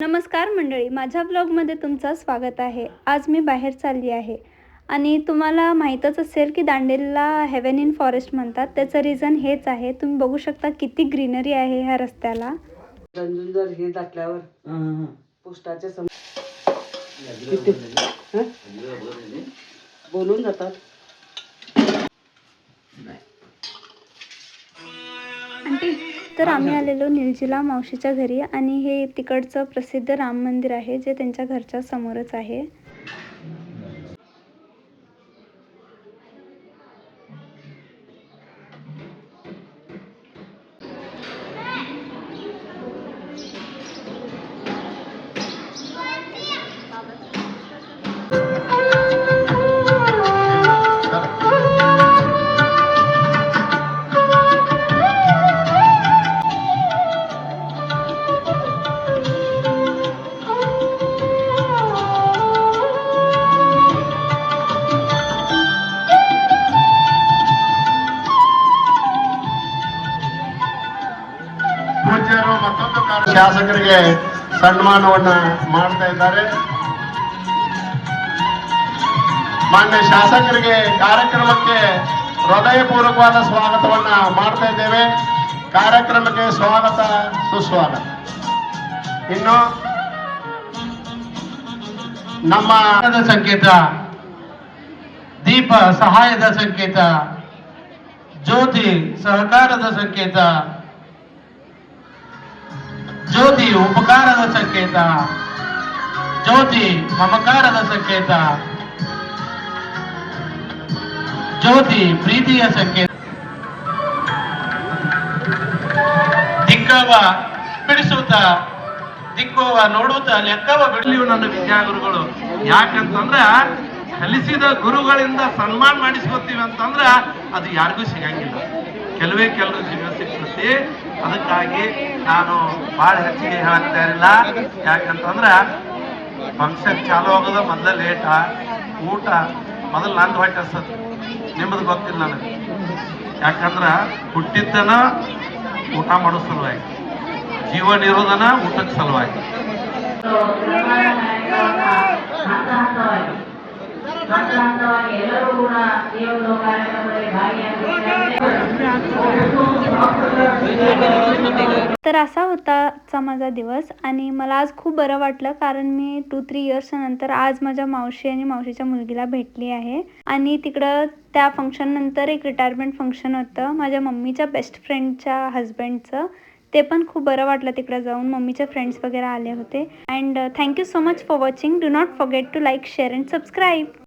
नमस्कार मंडळी, माझ्या ब्लॉगमध्ये तुमचं स्वागत आहे। आज मी बाहेर चालली आहे आणि तुम्हाला माहीतच असेल की दांडेलला हेवन इन फॉरेस्ट म्हणतात। त्याचं रिझन हेच आहे। तुम्ही बघू शकता किती ग्रीनरी आहे ह्या रस्त्याला। रंजून जर हे दाटल्यावर पोस्टाचे बोलून जातात। तर आम्ही आलेलो निर्जला मावशीच्या घरी आणि हे तिकडचं प्रसिद्ध राम मंदिर आहे जे त्यांच्या घरच्या समोरच आहे। ಶಾಸಕರಿಗೆ ಸನ್ಮಾನವನ್ನ ಮಾಡ್ತಾ ಇದ್ದಾರೆ। ಮಾನ್ಯ ಶಾಸಕರಿಗೆ ಕಾರ್ಯಕ್ರಮಕ್ಕೆ ಹೃದಯಪೂರ್ವಕವಾದ ಸ್ವಾಗತವನ್ನ ಮಾಡ್ತಾ ಇದ್ದೇವೆ। ಕಾರ್ಯಕ್ರಮಕ್ಕೆ ಸ್ವಾಗತ ಸುಸ್ವಾಗತ। ಇನ್ನು ನಮ್ಮ ಸಂಕೇತ ದೀಪ ಸಹಾಯದ ಸಂಕೇತ, ಜ್ಯೋತಿ ಸಹಕಾರದ ಸಂಕೇತ, ಜ್ಯೋತಿ ಉಪಕಾರದ ಸಂಕೇತ, ಜ್ಯೋತಿ ಮಮಕಾರದ ಸಂಕೇತ, ಜ್ಯೋತಿ ಪ್ರೀತಿಯ ಸಂಕೇತ। ದಿಕ್ಕವ ಬಿಡಿಸುತ್ತ ದಿಕ್ಕುವ ನೋಡುತ್ತ ಲೆಕ್ಕವ ಬಿಡಲಿಯು ನನ್ನ ವಿದ್ಯಾಗುರುಗಳು। ಯಾಕಂತಂದ್ರ ಕಲಿಸಿದ ಗುರುಗಳಿಂದ ಸನ್ಮಾನ ಮಾಡಿಸ್ಕೊತೀವಿ ಅಂತಂದ್ರ ಅದು ಯಾರಿಗೂ ಸಿಗಂಗಿಲ್ಲ, ಕೆಲವರು ಸಿಗ್ತತಿ। ಅದಕ್ಕಾಗಿ ನಾನು ಭಾಳ ಹೆಚ್ಚಿಗೆ ಹೇಳಕ್ತಾ ಇರಲಿಲ್ಲ। ಯಾಕಂತಂದ್ರ ಫಂಕ್ಷನ್ ಚಾಲು ಆಗೋದ ಮೊದಲ ಲೇಟ, ಊಟ ಮೊದಲು ನಂದು ಹೊಟ್ಟೆ ಹಸ್ತತಿ, ನಿಮ್ಮದು ಗೊತ್ತಿಲ್ಲ ನನಗೆ। ಯಾಕಂದ್ರ ಹುಟ್ಟಿದ್ದನ ಊಟ ಮಾಡೋ ಸಲುವಾಗಿ, ಜೀವನ ಇರೋದನ ಊಟಕ್ಕೆ ಸಲುವಾಗಿ। ಎಲ್ಲರೂ ಕೂಡ ಈ ಒಂದು ಕಾರ್ಯಕ್ರಮದಲ್ಲಿ तर असा होता आजचा माझा दिवस आणि मला आज खूप बरं वाटलं कारण मी 2-3 इयर्स नंतर आज माझ्या मावशी आणि मावशीच्या मुलगीला भेटली आहे। आणि तिकडं त्या फंक्शन नंतर एक रिटायरमेंट फंक्शन होतं माझ्या मम्मीच्या बेस्ट फ्रेंडच्या हस्बंडचं। ते पण खूप बरं वाटलं तिकडे जाऊन, मम्मीचे फ्रेंड्स वगैरे आले होते। And thank you so much for watching. Do not forget to like, share and subscribe.